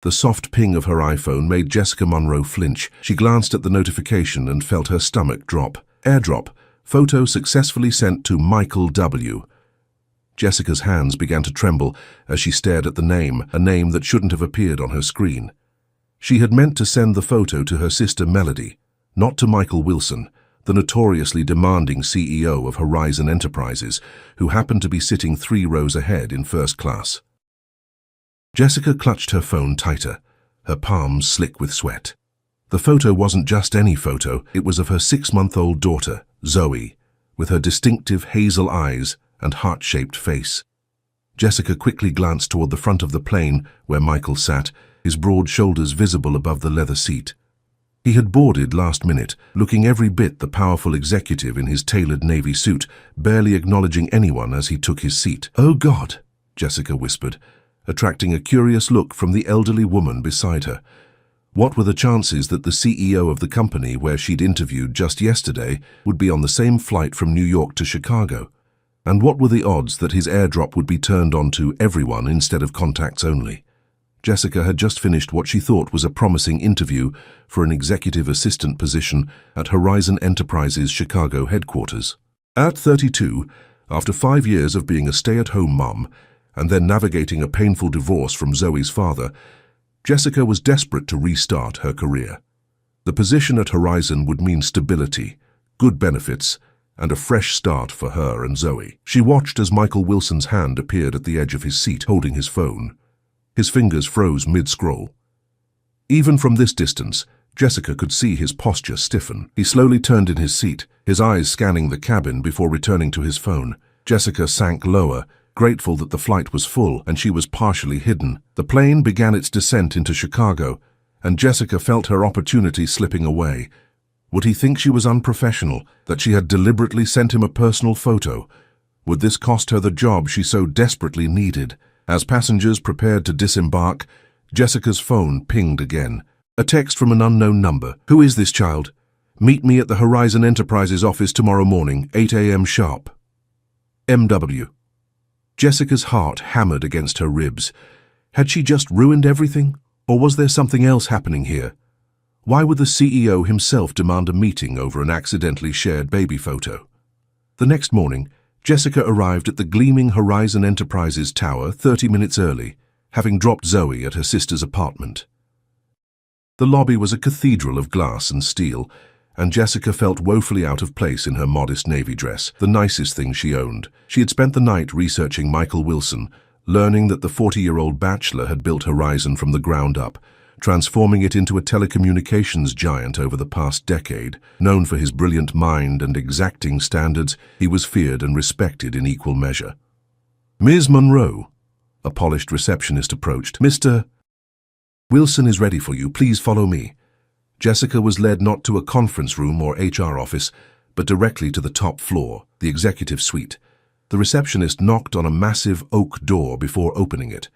The soft ping of her iPhone made Jessica Monroe flinch. She glanced at the notification and felt her stomach drop. Airdrop. Photo successfully sent to Michael W. Jessica's hands began to tremble as she stared at the name, a name that shouldn't have appeared on her screen. She had meant to send the photo to her sister Melody, not to Michael Wilson, the notoriously demanding CEO of Horizon Enterprises, who happened to be sitting 3 rows ahead in first class. Jessica clutched her phone tighter, her palms slick with sweat. The photo wasn't just any photo, it was of her 6-month-old daughter, Zoe, with her distinctive hazel eyes and heart-shaped face. Jessica quickly glanced toward the front of the plane where Michael sat, his broad shoulders visible above the leather seat. He had boarded last minute, looking every bit the powerful executive in his tailored navy suit, barely acknowledging anyone as he took his seat. "Oh God," Jessica whispered, attracting a curious look from the elderly woman beside her. What were the chances that the CEO of the company where she'd interviewed just yesterday would be on the same flight from New York to Chicago? And what were the odds that his airdrop would be turned on to everyone instead of contacts only? Jessica had just finished what she thought was a promising interview for an executive assistant position at Horizon Enterprises' Chicago headquarters. At 32, after 5 years of being a stay-at-home mom and then navigating a painful divorce from Zoe's father, Jessica was desperate to restart her career. The position at Horizon would mean stability, good benefits, and a fresh start for her and Zoe. She watched as Michael Wilson's hand appeared at the edge of his seat, holding his phone. His fingers froze mid-scroll. Even from this distance, Jessica could see his posture stiffen. He slowly turned in his seat, his eyes scanning the cabin before returning to his phone. Jessica sank lower, grateful that the flight was full and she was partially hidden. The plane began its descent into Chicago, and Jessica felt her opportunity slipping away. Would he think she was unprofessional, that she had deliberately sent him a personal photo? Would this cost her the job she so desperately needed? As passengers prepared to disembark, Jessica's phone pinged again. A text from an unknown number. "Who is this child? Meet me at the Horizon Enterprises office tomorrow morning, 8 a.m. sharp. MW." Jessica's heart hammered against her ribs. Had she just ruined everything? Or was there something else happening here? Why would the CEO himself demand a meeting over an accidentally shared baby photo? The next morning, Jessica arrived at the gleaming Horizon Enterprises tower 30 minutes early, having dropped Zoe at her sister's apartment. The lobby was a cathedral of glass and steel, and Jessica felt woefully out of place in her modest navy dress, the nicest thing she owned. She had spent the night researching Michael Wilson, learning that the 40-year-old bachelor had built Horizon from the ground up, transforming it into a telecommunications giant over the past decade. Known for his brilliant mind and exacting standards, he was feared and respected in equal measure. "Ms. Monroe," a polished receptionist approached. "Mr. Wilson is ready for you. Please follow me." Jessica was led not to a conference room or HR office, but directly to the top floor, the executive suite. The receptionist knocked on a massive oak door before opening it.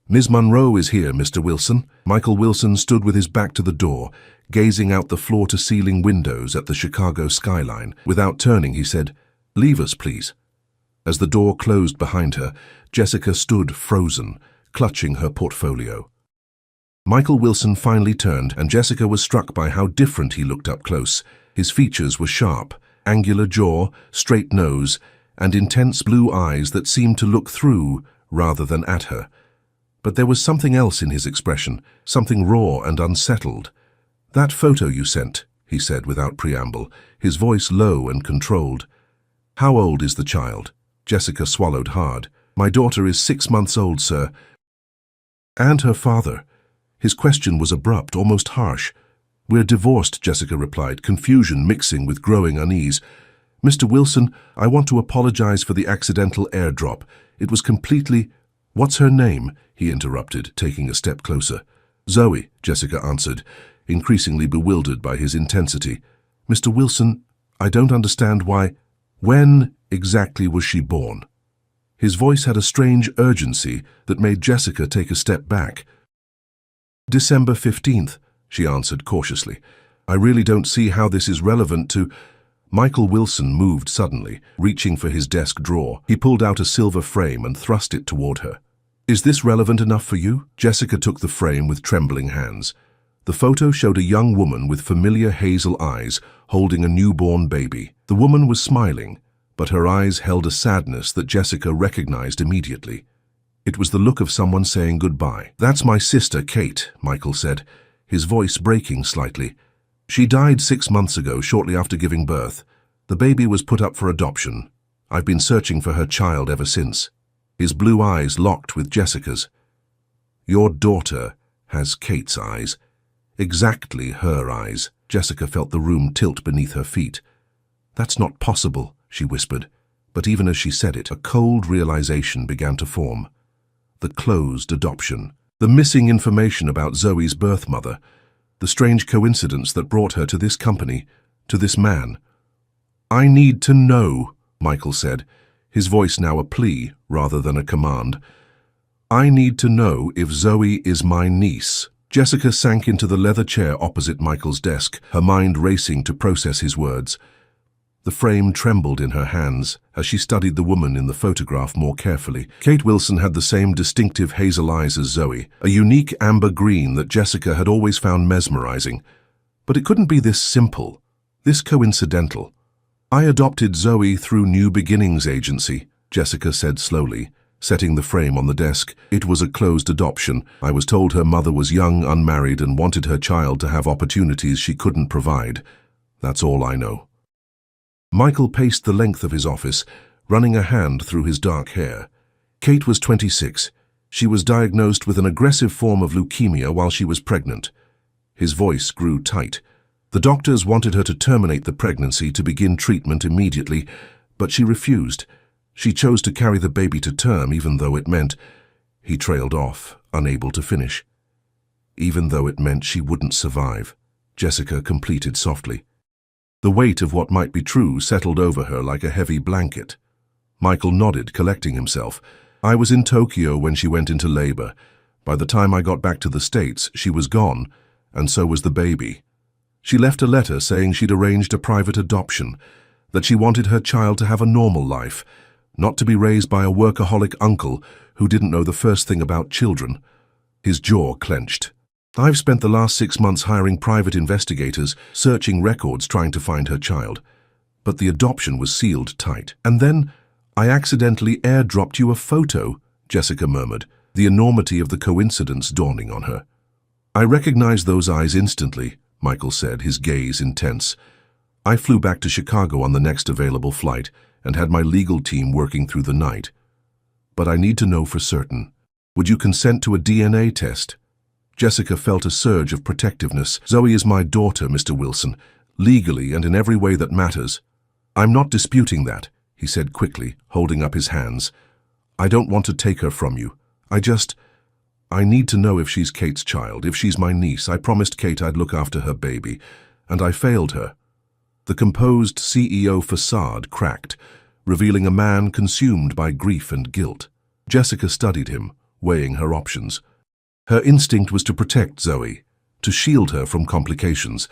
"Ms. Monroe is here, Mr. Wilson." Michael Wilson stood with his back to the door, gazing out the floor-to-ceiling windows at the Chicago skyline. Without turning, he said, "Leave us, please." As the door closed behind her, Jessica stood frozen, clutching her portfolio. Michael Wilson finally turned, and Jessica was struck by how different he looked up close. His features were sharp, angular jaw, straight nose, and intense blue eyes that seemed to look through rather than at her. But there was something else in his expression, something raw and unsettled. "That photo you sent," he said without preamble, his voice low and controlled. "How old is the child?" Jessica swallowed hard. "My daughter is 6 months old, sir." "And her father?" His question was abrupt, almost harsh. "We're divorced," Jessica replied, confusion mixing with growing unease. "Mr. Wilson, I want to apologize for the accidental airdrop. It was completely—" "What's her name?" he interrupted, taking a step closer. "Zoe," Jessica answered, increasingly bewildered by his intensity. "Mr. Wilson, I don't understand why—" "When exactly was she born?" His voice had a strange urgency that made Jessica take a step back. "December 15th, she answered cautiously. "I really don't see how this is relevant to—" Michael Wilson moved suddenly, reaching for his desk drawer. He pulled out a silver frame and thrust it toward her. Is this relevant enough for you? Jessica took the frame with trembling hands. The photo showed a young woman with familiar hazel eyes holding a newborn baby. The woman was smiling, but her eyes held a sadness that Jessica recognized immediately. It was the look of someone saying goodbye. "That's my sister, Kate," Michael said, his voice breaking slightly. "She died 6 months ago, shortly after giving birth. The baby was put up for adoption. I've been searching for her child ever since." His blue eyes locked with Jessica's. "Your daughter has Kate's eyes. Exactly her eyes." Jessica felt the room tilt beneath her feet. "That's not possible," she whispered, but even as she said it, a cold realization began to form. The closed adoption, the missing information about Zoe's birth mother, the strange coincidence that brought her to this company, to this man. "I need to know," Michael said, his voice now a plea rather than a command. "I need to know if Zoe is my niece." Jessica sank into the leather chair opposite Michael's desk, her mind racing to process his words. The frame trembled in her hands as she studied the woman in the photograph more carefully. Kate Wilson had the same distinctive hazel eyes as Zoe, a unique amber green that Jessica had always found mesmerizing. But it couldn't be this simple, this coincidental. "I adopted Zoe through New Beginnings Agency," Jessica said slowly, setting the frame on the desk. "It was a closed adoption. I was told her mother was young, unmarried, and wanted her child to have opportunities she couldn't provide. That's all I know." Michael paced the length of his office, running a hand through his dark hair. Kate was 26. She was diagnosed with an aggressive form of leukemia while she was pregnant. His voice grew tight. The doctors wanted her to terminate the pregnancy to begin treatment immediately, but she refused. She chose to carry the baby to term, even though it meant— He trailed off, unable to finish. "Even though it meant she wouldn't survive," Jessica completed softly. The weight of what might be true settled over her like a heavy blanket. Michael nodded, collecting himself. "I was in Tokyo when she went into labor. By the time I got back to the States, she was gone, and so was the baby. She left a letter saying she'd arranged a private adoption, that she wanted her child to have a normal life, not to be raised by a workaholic uncle who didn't know the first thing about children." His jaw clenched. "I've spent the last 6 months hiring private investigators, searching records trying to find her child. But the adoption was sealed tight. And then I accidentally airdropped you a photo," Jessica murmured, the enormity of the coincidence dawning on her. "I recognized those eyes instantly," Michael said, his gaze intense. "I flew back to Chicago on the next available flight and had my legal team working through the night. But I need to know for certain. Would you consent to a DNA test?" Jessica felt a surge of protectiveness. "Zoe is my daughter, Mr. Wilson, legally and in every way that matters." "I'm not disputing that," he said quickly, holding up his hands. "I don't want to take her from you. I need to know if she's Kate's child, if she's my niece. I promised Kate I'd look after her baby, and I failed her." The composed CEO facade cracked, revealing a man consumed by grief and guilt. Jessica studied him, weighing her options. Her instinct was to protect Zoe, to shield her from complications,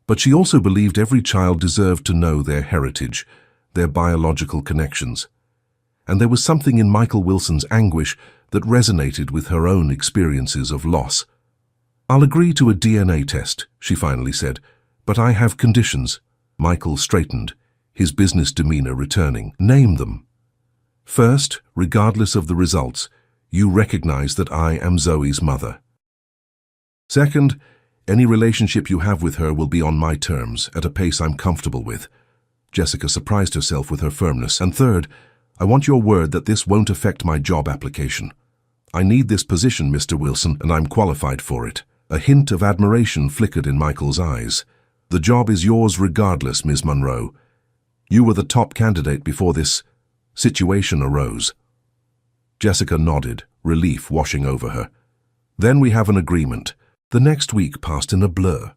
but she also believed every child deserved to know their heritage, their biological connections. And there was something in Michael Wilson's anguish that resonated with her own experiences of loss. "I'll agree to a DNA test," she finally said, "but I have conditions." Michael straightened, his business demeanor returning. "Name them." "First, regardless of the results, you recognize that I am Zoe's mother. Second, any relationship you have with her will be on my terms, at a pace I'm comfortable with." Jessica surprised herself with her firmness. "And third, I want your word that this won't affect my job application. I need this position, Mr. Wilson, and I'm qualified for it." A hint of admiration flickered in Michael's eyes. "The job is yours regardless, Ms. Monroe. You were the top candidate before this situation arose." Jessica nodded, relief washing over her. "Then we have an agreement." The next week passed in a blur.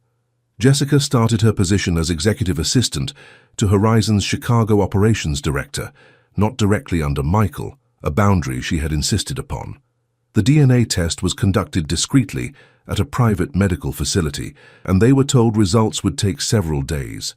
Jessica started her position as executive assistant to Horizon's Chicago operations director, not directly under Michael, a boundary she had insisted upon. The DNA test was conducted discreetly at a private medical facility, and they were told results would take several days.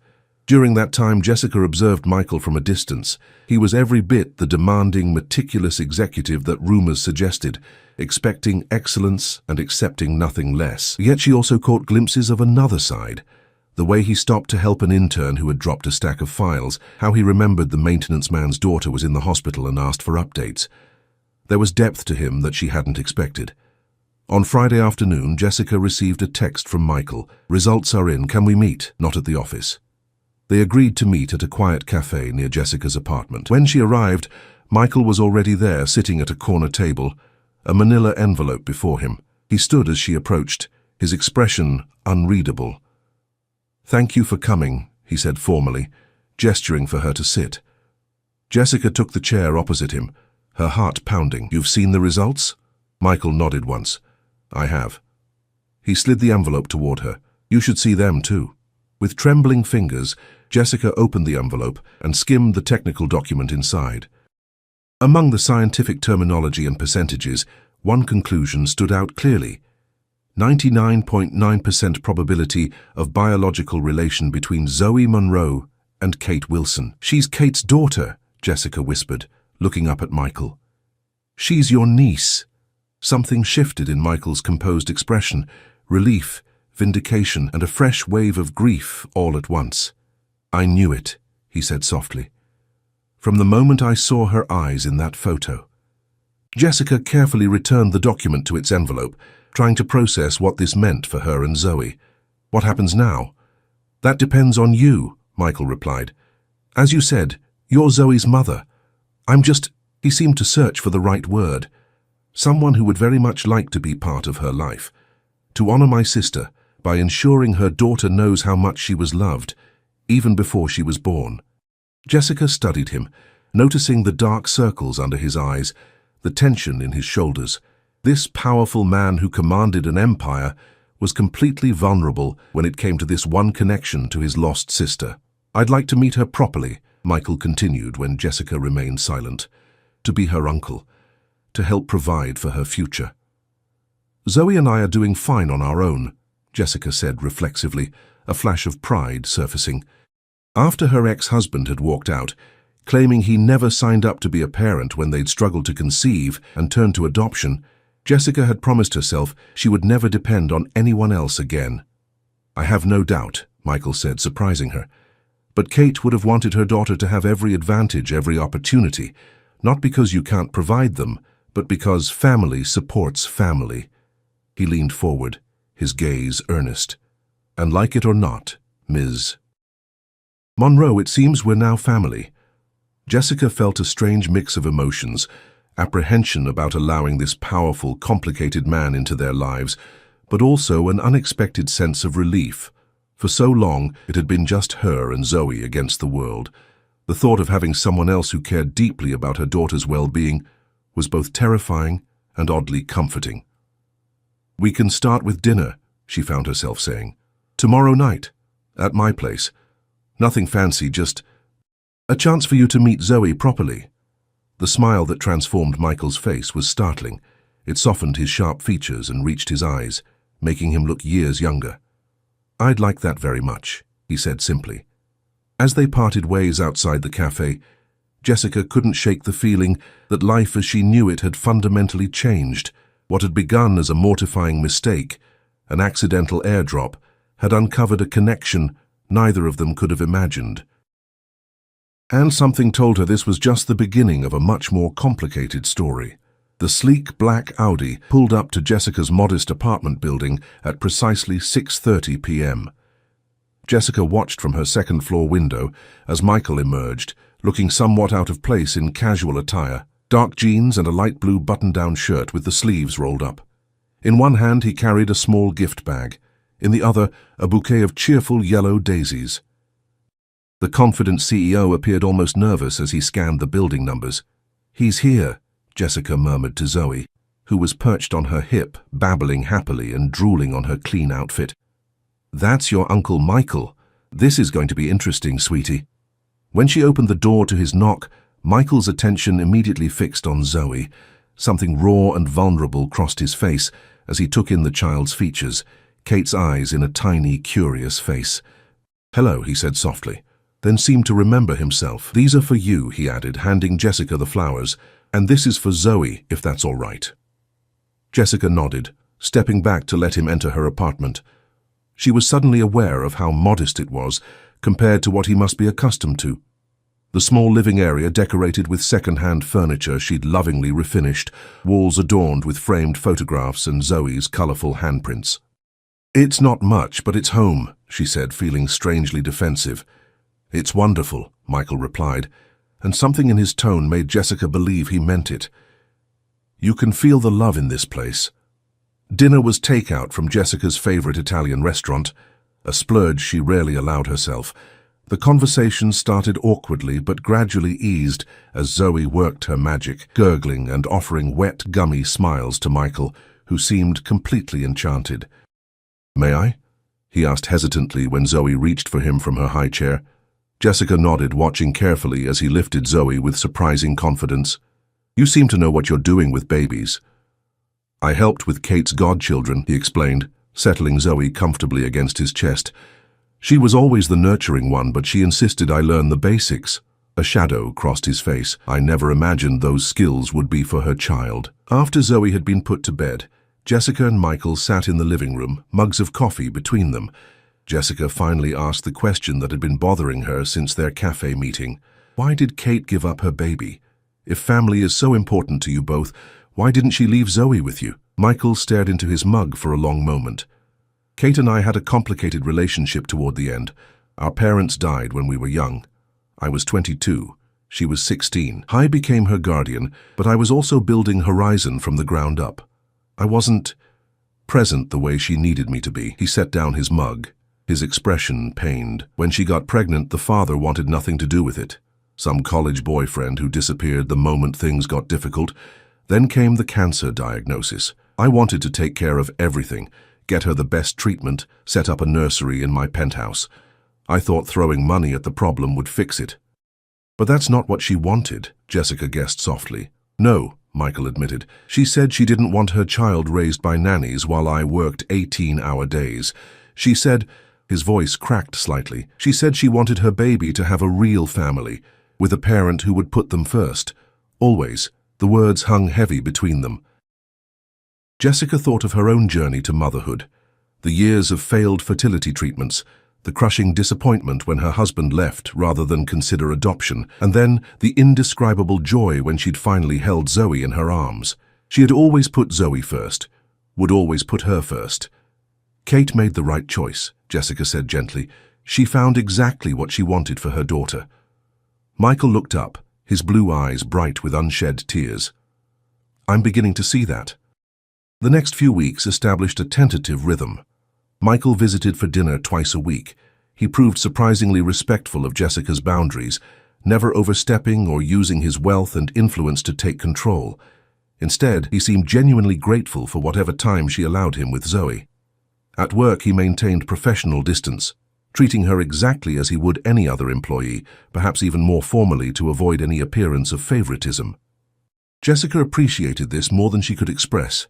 During that time, Jessica observed Michael from a distance. He was every bit the demanding, meticulous executive that rumors suggested, expecting excellence and accepting nothing less. Yet she also caught glimpses of another side. The way he stopped to help an intern who had dropped a stack of files, how he remembered the maintenance man's daughter was in the hospital and asked for updates. There was depth to him that she hadn't expected. On Friday afternoon, Jessica received a text from Michael. "Results are in, can we meet? Not at the office." They agreed to meet at a quiet cafe near Jessica's apartment. When she arrived, Michael was already there, sitting at a corner table, a manila envelope before him. He stood as she approached, his expression unreadable. "Thank you for coming," he said formally, gesturing for her to sit. Jessica took the chair opposite him, her heart pounding. "You've seen the results?" Michael nodded once. "I have." He slid the envelope toward her. "You should see them too." With trembling fingers, Jessica opened the envelope and skimmed the technical document inside. Among the scientific terminology and percentages, one conclusion stood out clearly. 99.9% probability of biological relation between Zoe Monroe and Kate Wilson. "She's Kate's daughter," Jessica whispered, looking up at Michael. "She's your niece." Something shifted in Michael's composed expression, relief, vindication, and a fresh wave of grief all at once. "I knew it," he said softly, "from the moment I saw her eyes in that photo." Jessica carefully returned the document to its envelope, trying to process what this meant for her and Zoe. "What happens now?" "That depends on you," Michael replied. "As you said, you're Zoe's mother. He seemed to search for the right word. Someone who would very much like to be part of her life. To honor my sister by ensuring her daughter knows how much she was loved, even before she was born." Jessica studied him, noticing the dark circles under his eyes, the tension in his shoulders. This powerful man who commanded an empire was completely vulnerable when it came to this one connection to his lost sister. "I'd like to meet her properly," Michael continued when Jessica remained silent. "To be her uncle, to help provide for her future." "Zoe and I are doing fine on our own," Jessica said reflexively, a flash of pride surfacing. After her ex-husband had walked out, claiming he never signed up to be a parent when they'd struggled to conceive and turned to adoption, Jessica had promised herself she would never depend on anyone else again. "I have no doubt," Michael said, surprising her. "But Kate would have wanted her daughter to have every advantage, every opportunity, not because you can't provide them, but because family supports family." He leaned forward, his gaze earnest. "And like it or not, Ms. Monroe, it seems we're now family." Jessica felt a strange mix of emotions, apprehension about allowing this powerful, complicated man into their lives, but also an unexpected sense of relief. For so long, it had been just her and Zoe against the world. The thought of having someone else who cared deeply about her daughter's well-being was both terrifying and oddly comforting. "We can start with dinner," she found herself saying. "Tomorrow night, at my place. Nothing fancy, just a chance for you to meet Zoe properly." The smile that transformed Michael's face was startling. It softened his sharp features and reached his eyes, making him look years younger. "I'd like that very much," he said simply. As they parted ways outside the cafe, Jessica couldn't shake the feeling that life as she knew it had fundamentally changed. What had begun as a mortifying mistake, an accidental airdrop, had uncovered a connection neither of them could have imagined. And something told her this was just the beginning of a much more complicated story. The sleek black Audi pulled up to Jessica's modest apartment building at precisely 6:30 p.m. Jessica watched from her second-floor window as Michael emerged, looking somewhat out of place in casual attire, dark jeans and a light blue button-down shirt with the sleeves rolled up. In one hand he carried a small gift bag, in the other a bouquet of cheerful yellow daisies. The confident CEO appeared almost nervous as he scanned the building numbers. "He's here," Jessica murmured to Zoe, who was perched on her hip, babbling happily and drooling on her clean outfit. "That's your Uncle Michael. This is going to be interesting, sweetie." When she opened the door to his knock, Michael's attention immediately fixed on Zoe. Something raw and vulnerable crossed his face as he took in the child's features, Kate's eyes in a tiny, curious face. "Hello," he said softly. then seemed to remember himself. "These are for you," he added, handing Jessica the flowers, "and this is for Zoe, if that's all right." Jessica nodded, stepping back to let him enter her apartment. She was suddenly aware of how modest it was compared to what he must be accustomed to. The small living area decorated with second-hand furniture she'd lovingly refinished, walls adorned with framed photographs and Zoe's colorful handprints. "It's not much, but it's home," she said, feeling strangely defensive. "It's wonderful," Michael replied, and something in his tone made Jessica believe he meant it. "You can feel the love in this place." Dinner was takeout from Jessica's favorite Italian restaurant, a splurge she rarely allowed herself. The conversation started awkwardly but gradually eased as Zoe worked her magic, gurgling and offering wet, gummy smiles to Michael, who seemed completely enchanted. "May I?" he asked hesitantly when Zoe reached for him from her high chair. Jessica nodded, watching carefully as he lifted Zoe with surprising confidence. "You seem to know what you're doing with babies." "I helped with Kate's godchildren," he explained, settling Zoe comfortably against his chest. "She was always the nurturing one, but she insisted I learn the basics." A shadow crossed his face. "I never imagined those skills would be for her child." After Zoe had been put to bed, Jessica and Michael sat in the living room, mugs of coffee between them. Jessica finally asked the question that had been bothering her since their cafe meeting. Why did Kate give up her baby? If family is so important to you both, why didn't she leave Zoe with you? Michael stared into his mug for a long moment. "Kate and I had a complicated relationship toward the end. Our parents died when we were young. I was 22. She was 16. I became her guardian, but I was also building Horizon from the ground up. I wasn't present the way she needed me to be." He set down his mug, his expression pained. "When she got pregnant, the father wanted nothing to do with it. Some college boyfriend who disappeared the moment things got difficult. Then came the cancer diagnosis. I wanted to take care of everything, get her the best treatment, set up a nursery in my penthouse. I thought throwing money at the problem would fix it." "But that's not what she wanted," Jessica guessed softly. "No," Michael admitted. "She said she didn't want her child raised by nannies while I worked 18-hour days. She said," his voice cracked slightly, "she said she wanted her baby to have a real family, with a parent who would put them first. Always." The words hung heavy between them. Jessica thought of her own journey to motherhood, the years of failed fertility treatments, the crushing disappointment when her husband left rather than consider adoption, and then the indescribable joy when she'd finally held Zoe in her arms. She had always put Zoe first, would always put her first. "Kate made the right choice," Jessica said gently. "She found exactly what she wanted for her daughter." Michael looked up, his blue eyes bright with unshed tears. "I'm beginning to see that." The next few weeks established a tentative rhythm. Michael visited for dinner twice a week. He proved surprisingly respectful of Jessica's boundaries, never overstepping or using his wealth and influence to take control. Instead, he seemed genuinely grateful for whatever time she allowed him with Zoe. At work, he maintained professional distance, treating her exactly as he would any other employee, perhaps even more formally to avoid any appearance of favoritism. Jessica appreciated this more than she could express.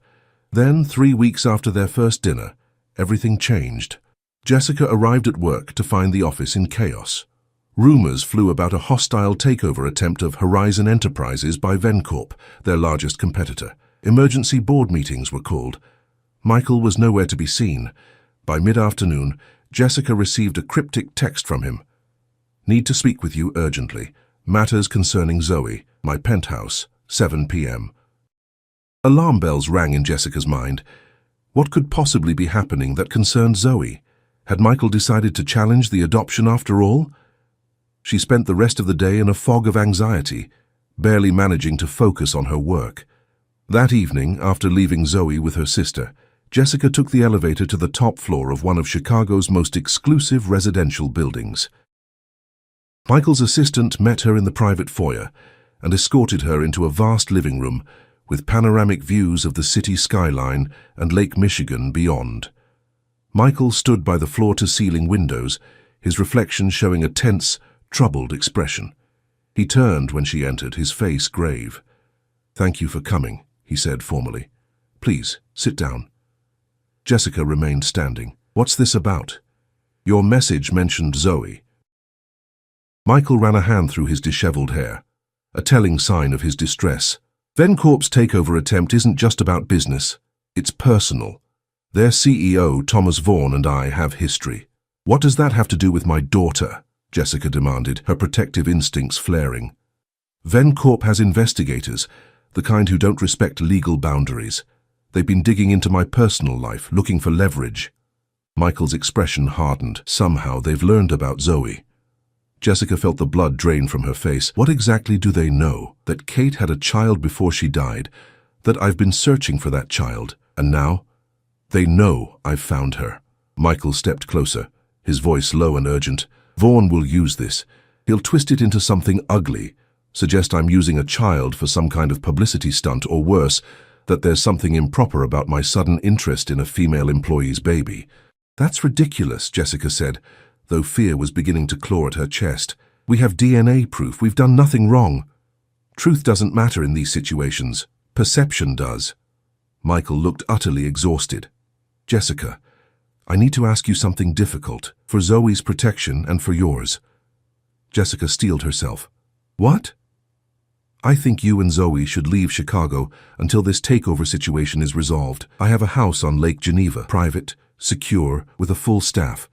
Then, 3 weeks after their first dinner, everything changed. Jessica arrived at work to find the office in chaos. Rumors flew about a hostile takeover attempt of Horizon Enterprises by Vencorp, their largest competitor. Emergency board meetings were called. Michael was nowhere to be seen. By mid-afternoon, Jessica received a cryptic text from him. "Need to speak with you urgently. Matters concerning Zoe. My penthouse, 7 p.m. Alarm bells rang in Jessica's mind. What could possibly be happening that concerned Zoe? Had Michael decided to challenge the adoption after all? She spent the rest of the day in a fog of anxiety, barely managing to focus on her work. That evening, after leaving Zoe with her sister, Jessica took the elevator to the top floor of one of Chicago's most exclusive residential buildings. Michael's assistant met her in the private foyer and escorted her into a vast living room with panoramic views of the city skyline and Lake Michigan beyond. Michael stood by the floor-to-ceiling windows, his reflection showing a tense, troubled expression. He turned when she entered, his face grave. "Thank you for coming," he said formally. "Please, sit down." Jessica remained standing. "What's this about? Your message mentioned Zoe." Michael ran a hand through his disheveled hair, a telling sign of his distress. Vencorp's takeover attempt isn't just about business. It's personal. Their CEO, Thomas Vaughan, and I have history. What does that have to do with my daughter? Jessica demanded, her protective instincts flaring. Vencorp has investigators, the kind who don't respect legal boundaries. They've been digging into my personal life, looking for leverage. Michael's expression hardened. Somehow they've learned about Zoe. Jessica felt the blood drain from her face. What exactly do they know? That Kate had a child before she died, that I've been searching for that child, and now? They know I've found her. Michael stepped closer, his voice low and urgent. Vaughan will use this. He'll twist it into something ugly, suggest I'm using a child for some kind of publicity stunt, or worse, that there's something improper about my sudden interest in a female employee's baby. That's ridiculous, Jessica said, though fear was beginning to claw at her chest. We have DNA proof. We've done nothing wrong. Truth doesn't matter in these situations. Perception does. Michael looked utterly exhausted. Jessica, I need to ask you something difficult, for Zoe's protection and for yours. Jessica steeled herself. What? I think you and Zoe should leave Chicago until this takeover situation is resolved. I have a house on Lake Geneva, private, secure, with a full staff.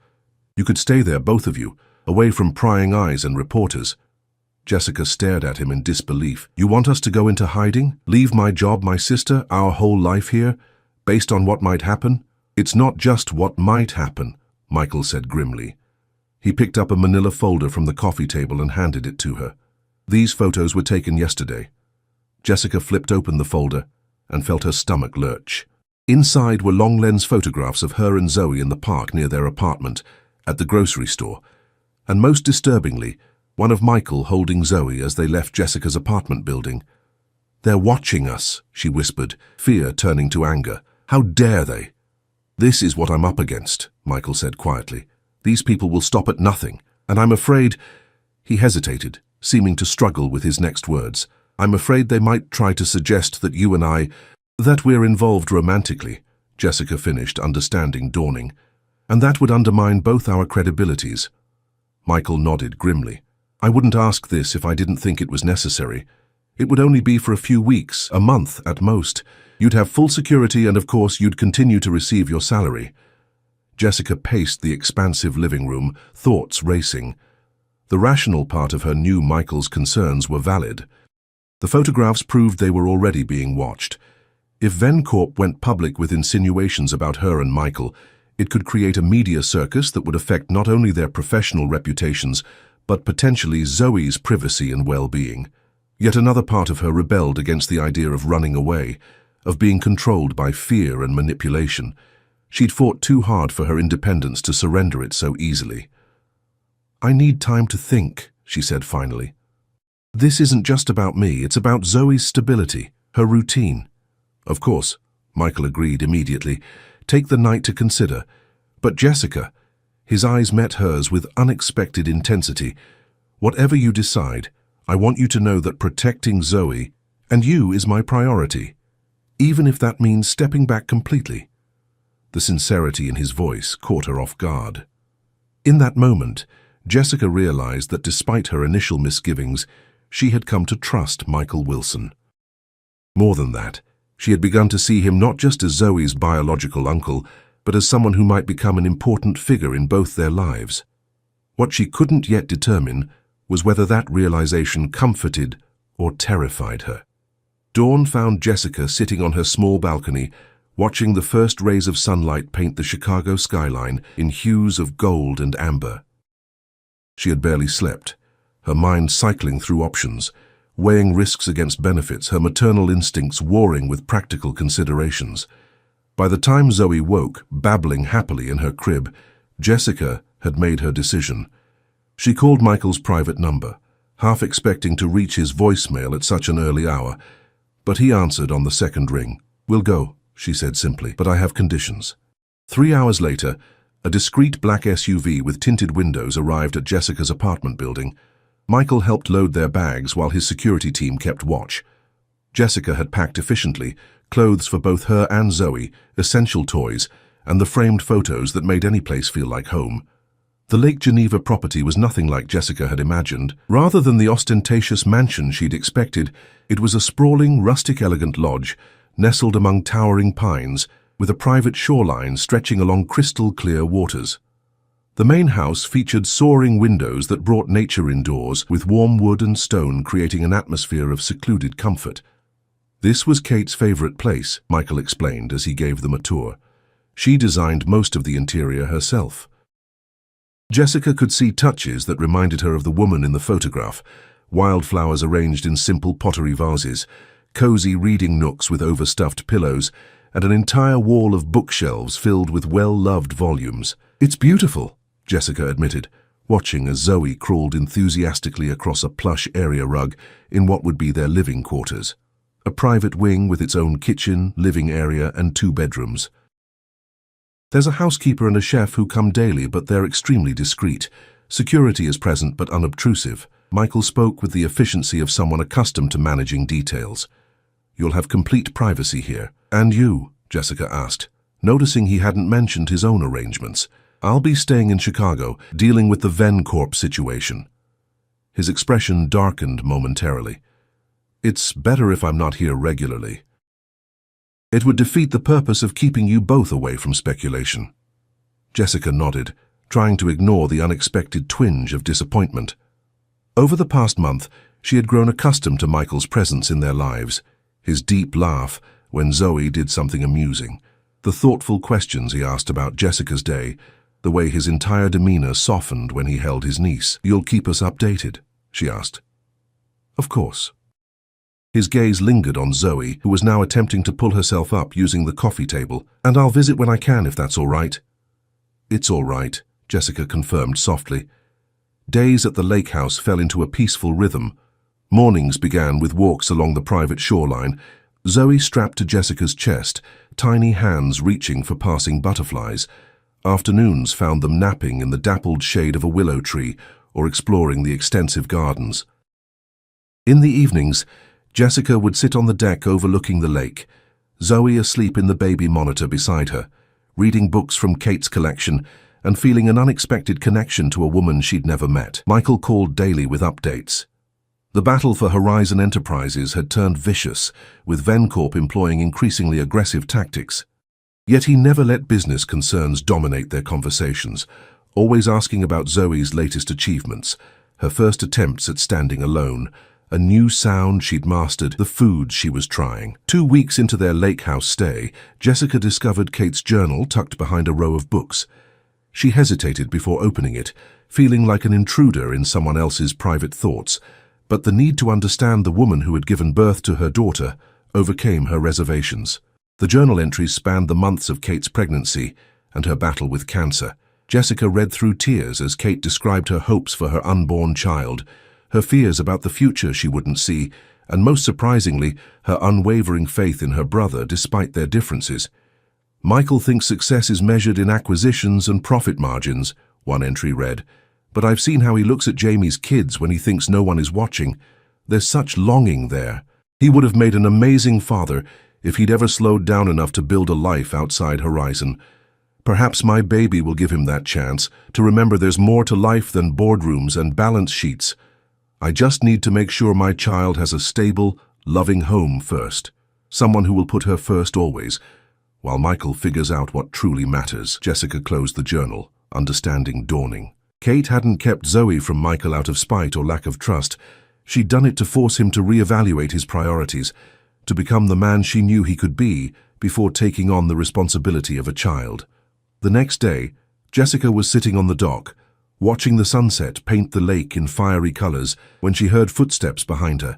You could stay there, both of you, away from prying eyes and reporters. Jessica stared at him in disbelief. You want us to go into hiding? Leave my job, my sister, our whole life here, based on what might happen? It's not just what might happen, Michael said grimly. He picked up a manila folder from the coffee table and handed it to her. These photos were taken yesterday. Jessica flipped open the folder and felt her stomach lurch. Inside were long-lens photographs of her and Zoe in the park near their apartment, at the grocery store, and most disturbingly, one of Michael holding Zoe as they left Jessica's apartment building. They're watching us, she whispered, fear turning to anger. How dare they? This is what I'm up against, Michael said quietly. These people will stop at nothing, and I'm afraid... He hesitated, seeming to struggle with his next words. I'm afraid they might try to suggest that you and I... that we're involved romantically, Jessica finished, understanding dawning. And that would undermine both our credibilities. Michael nodded grimly. I wouldn't ask this if I didn't think it was necessary. It would only be for a few weeks, a month at most. You'd have full security and, of course, you'd continue to receive your salary. Jessica paced the expansive living room, thoughts racing. The rational part of her knew Michael's concerns were valid. The photographs proved they were already being watched. If Vencorp went public with insinuations about her and Michael, it could create a media circus that would affect not only their professional reputations, but potentially Zoe's privacy and well-being. Yet another part of her rebelled against the idea of running away, of being controlled by fear and manipulation. She'd fought too hard for her independence to surrender it so easily. I need time to think, she said finally. This isn't just about me, it's about Zoe's stability, her routine. Of course, Michael agreed immediately. Take the night to consider. But Jessica, his eyes met hers with unexpected intensity. Whatever you decide, I want you to know that protecting Zoe and you is my priority, even if that means stepping back completely. The sincerity in his voice caught her off guard. In that moment, Jessica realized that despite her initial misgivings, she had come to trust Michael Wilson. More than that, she had begun to see him not just as Zoe's biological uncle, but as someone who might become an important figure in both their lives. What she couldn't yet determine was whether that realization comforted or terrified her. Dawn found Jessica sitting on her small balcony, watching the first rays of sunlight paint the Chicago skyline in hues of gold and amber. She had barely slept, her mind cycling through options, weighing risks against benefits, her maternal instincts warring with practical considerations. By the time Zoe woke, babbling happily in her crib, Jessica had made her decision. She called Michael's private number, half expecting to reach his voicemail at such an early hour, but he answered on the second ring. We'll go, she said simply, but I have conditions. 3 hours later, a discreet black SUV with tinted windows arrived at Jessica's apartment building. Michael helped load their bags while his security team kept watch. Jessica had packed efficiently, clothes for both her and Zoe, essential toys, and the framed photos that made any place feel like home. The Lake Geneva property was nothing like Jessica had imagined. Rather than the ostentatious mansion she'd expected, it was a sprawling, rustic, elegant lodge, nestled among towering pines, with a private shoreline stretching along crystal-clear waters. The main house featured soaring windows that brought nature indoors, with warm wood and stone creating an atmosphere of secluded comfort. This was Kate's favorite place, Michael explained as he gave them a tour. She designed most of the interior herself. Jessica could see touches that reminded her of the woman in the photograph: wildflowers arranged in simple pottery vases, cozy reading nooks with overstuffed pillows, and an entire wall of bookshelves filled with well-loved volumes. "It's beautiful," Jessica admitted, watching as Zoe crawled enthusiastically across a plush area rug in what would be their living quarters. A private wing with its own kitchen, living area, and 2 bedrooms. "There's a housekeeper and a chef who come daily, but they're extremely discreet. Security is present but unobtrusive." Michael spoke with the efficiency of someone accustomed to managing details. "You'll have complete privacy here." "And you?" Jessica asked, noticing he hadn't mentioned his own arrangements. "I'll be staying in Chicago, dealing with the Vencorp situation." His expression darkened momentarily. "It's better if I'm not here regularly. It would defeat the purpose of keeping you both away from speculation." Jessica nodded, trying to ignore the unexpected twinge of disappointment. Over the past month, she had grown accustomed to Michael's presence in their lives, his deep laugh when Zoe did something amusing, the thoughtful questions he asked about Jessica's day, the way his entire demeanor softened when he held his niece. "You'll keep us updated?" she asked. "Of course." His gaze lingered on Zoe, who was now attempting to pull herself up using the coffee table. "And I'll visit when I can, if that's all right." "It's all right," Jessica confirmed softly. Days at the lake house fell into a peaceful rhythm. Mornings began with walks along the private shoreline, Zoe strapped to Jessica's chest, tiny hands reaching for passing butterflies. Afternoons found them napping in the dappled shade of a willow tree or exploring the extensive gardens. In the evenings, Jessica would sit on the deck overlooking the lake, Zoe asleep in the baby monitor beside her, reading books from Kate's collection and feeling an unexpected connection to a woman she'd never met. Michael called daily with updates. The battle for Horizon Enterprises had turned vicious, with Vencorp employing increasingly aggressive tactics. Yet he never let business concerns dominate their conversations, always asking about Zoe's latest achievements, her first attempts at standing alone, a new sound she'd mastered, the foods she was trying. 2 weeks into their lake house stay, Jessica discovered Kate's journal tucked behind a row of books. She hesitated before opening it, feeling like an intruder in someone else's private thoughts, but the need to understand the woman who had given birth to her daughter overcame her reservations. The journal entries spanned the months of Kate's pregnancy and her battle with cancer. Jessica read through tears as Kate described her hopes for her unborn child, her fears about the future she wouldn't see, and most surprisingly, her unwavering faith in her brother despite their differences. "Michael thinks success is measured in acquisitions and profit margins," one entry read, "but I've seen how he looks at Jamie's kids when he thinks no one is watching. There's such longing there. He would have made an amazing father if he'd ever slowed down enough to build a life outside Horizon. Perhaps my baby will give him that chance to remember there's more to life than boardrooms and balance sheets. I just need to make sure my child has a stable, loving home first. Someone who will put her first always, while Michael figures out what truly matters." Jessica closed the journal, understanding dawning. Kate hadn't kept Zoe from Michael out of spite or lack of trust. She'd done it to force him to reevaluate his priorities, to become the man she knew he could be before taking on the responsibility of a child. The next day, Jessica was sitting on the dock, watching the sunset paint the lake in fiery colors when she heard footsteps behind her.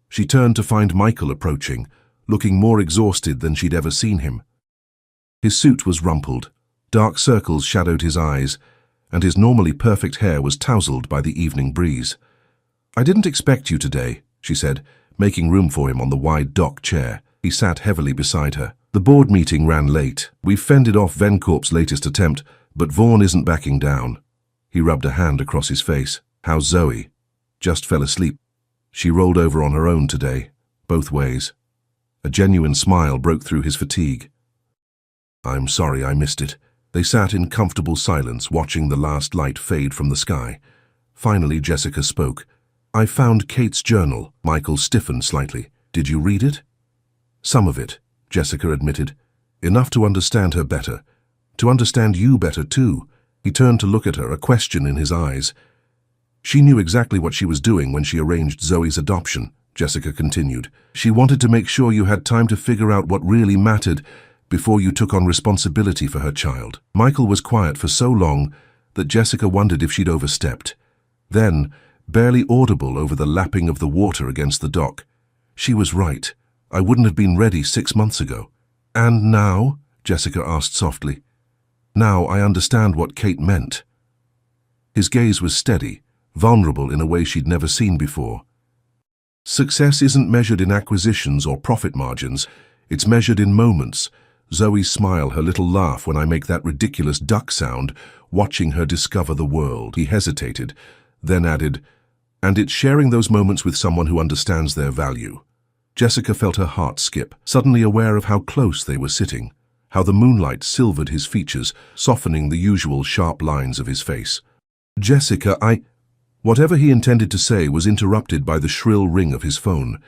She turned to find Michael approaching, looking more exhausted than she'd ever seen him. His suit was rumpled, dark circles shadowed his eyes, and his normally perfect hair was tousled by the evening breeze. "I didn't expect you today," she said, making room for him on the wide dock chair. He sat heavily beside her. "The board meeting ran late. We've fended off Vencorp's latest attempt, but Vaughan isn't backing down." He rubbed a hand across his face. "How's Zoe?" "Just fell asleep. She rolled over on her own today, both ways." A genuine smile broke through his fatigue. "I'm sorry I missed it. They sat in comfortable silence, watching the last light fade from the sky. Finally, Jessica spoke. "I found Kate's journal." Michael stiffened slightly. "Did you read it?" "Some of it," Jessica admitted. "Enough to understand her better. To understand you better, too." He turned to look at her, a question in his eyes. "She knew exactly what she was doing when she arranged Zoe's adoption," Jessica continued. "She wanted to make sure you had time to figure out what really mattered before you took on responsibility for her child." Michael was quiet for so long that Jessica wondered if she'd overstepped. Then, barely audible over the lapping of the water against the dock, "She was right. I wouldn't have been ready 6 months ago." "And now?" Jessica asked softly. "Now I understand what Kate meant." His gaze was steady, vulnerable in a way she'd never seen before. "Success isn't measured in acquisitions or profit margins. It's measured in moments." Zoe's smile, her little laugh when I make that ridiculous duck sound, watching her discover the world. He hesitated, then added, "And it's sharing those moments with someone who understands their value." Jessica felt her heart skip, suddenly aware of how close they were sitting, how the moonlight silvered his features, softening the usual sharp lines of his face. "Jessica, Whatever he intended to say was interrupted by the shrill ring of his phone.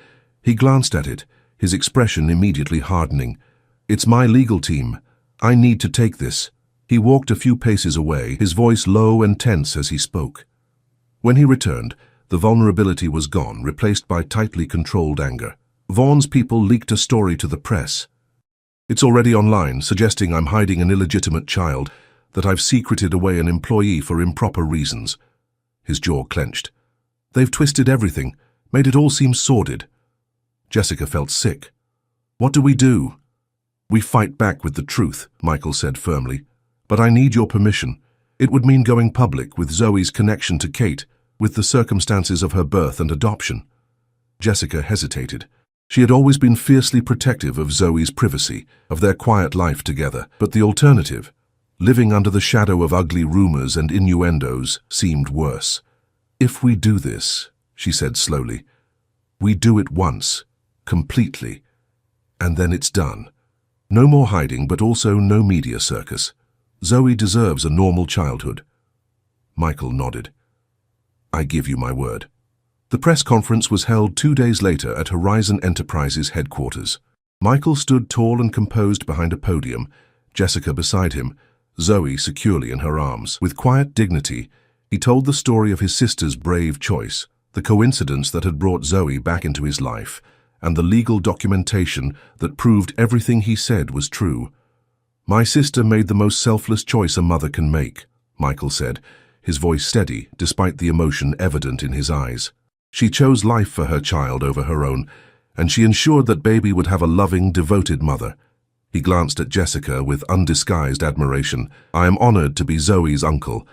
He glanced at it, his expression immediately hardening. "It's my legal team. I need to take this." He walked a few paces away, his voice low and tense as he spoke. When he returned, the vulnerability was gone, replaced by tightly controlled anger. "Vaughn's people leaked a story to the press. It's already online, suggesting I'm hiding an illegitimate child, that I've secreted away an employee for improper reasons." His jaw clenched. "They've twisted everything, made it all seem sordid." Jessica felt sick. "What do we do?" "We fight back with the truth," Michael said firmly. "But I need your permission. It would mean going public with Zoe's connection to Kate, with the circumstances of her birth and adoption." Jessica hesitated. She had always been fiercely protective of Zoe's privacy, of their quiet life together, but the alternative, living under the shadow of ugly rumors and innuendos, seemed worse. "If we do this," she said slowly, "we do it once, completely, and then it's done. No more hiding, but also no media circus. Zoe deserves a normal childhood." Michael nodded. "I give you my word." The press conference was held 2 days later at Horizon Enterprises headquarters. Michael stood tall and composed behind a podium, Jessica beside him, Zoe securely in her arms. With quiet dignity, he told the story of his sister's brave choice, the coincidence that had brought Zoe back into his life, and the legal documentation that proved everything he said was true. "My sister made the most selfless choice a mother can make," Michael said, his voice steady despite the emotion evident in his eyes. "She chose life for her child over her own, and she ensured that baby would have a loving, devoted mother." He glanced at Jessica with undisguised admiration. "I am honored to be Zoe's uncle,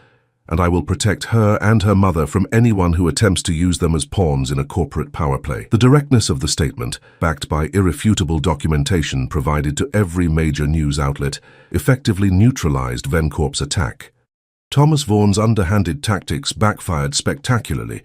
and I will protect her and her mother from anyone who attempts to use them as pawns in a corporate power play." The directness of the statement, backed by irrefutable documentation provided to every major news outlet, effectively neutralized Vencorp's attack. Thomas Vaughn's underhanded tactics backfired spectacularly,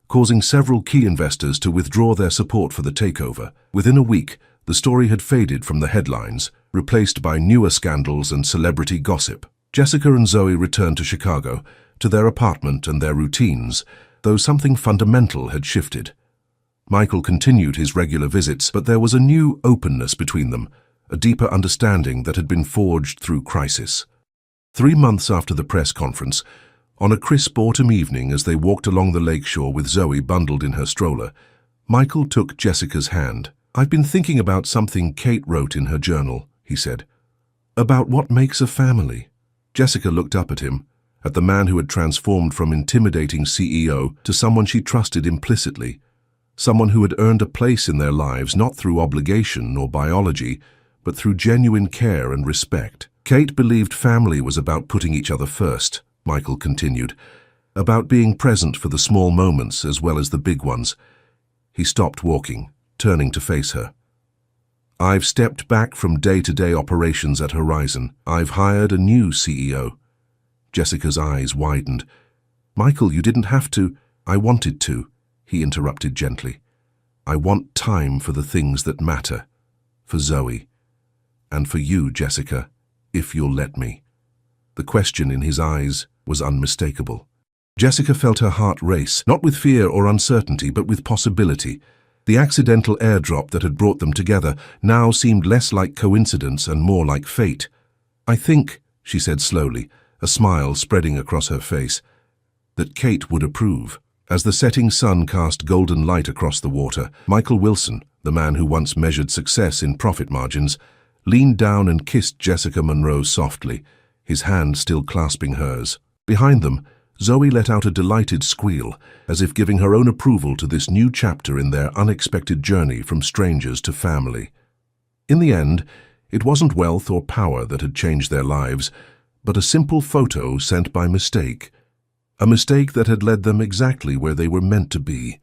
causing several key investors to withdraw their support for the takeover. Within a week, the story had faded from the headlines, replaced by newer scandals and celebrity gossip. Jessica and Zoe returned to Chicago, to their apartment and their routines, though something fundamental had shifted. Michael continued his regular visits, but there was a new openness between them, a deeper understanding that had been forged through crisis. 3 months after the press conference, on a crisp autumn evening as they walked along the lakeshore with Zoe bundled in her stroller, Michael took Jessica's hand. "I've been thinking about something Kate wrote in her journal," he said. "About what makes a family." Jessica looked up at him, at the man who had transformed from intimidating CEO to someone she trusted implicitly, someone who had earned a place in their lives not through obligation or biology, but through genuine care and respect. "Kate believed family was about putting each other first," Michael continued, "about being present for the small moments as well as the big ones." He stopped walking, turning to face her. "I've stepped back from day-to-day operations at Horizon. I've hired a new CEO." Jessica's eyes widened. "Michael, you didn't have to." "I wanted to," he interrupted gently. "I want time for the things that matter. For Zoe. And for you, Jessica, if you'll let me." The question in his eyes was unmistakable. Jessica felt her heart race, not with fear or uncertainty, but with possibility. The accidental airdrop that had brought them together now seemed less like coincidence and more like fate. "I think," she said slowly, a smile spreading across her face, "that Kate would approve." As the setting sun cast golden light across the water, Michael Wilson, the man who once measured success in profit margins, leaned down and kissed Jessica Monroe softly, his hand still clasping hers. Behind them, Zoe let out a delighted squeal, as if giving her own approval to this new chapter in their unexpected journey from strangers to family. In the end, it wasn't wealth or power that had changed their lives, but a simple photo sent by mistake. A mistake that had led them exactly where they were meant to be.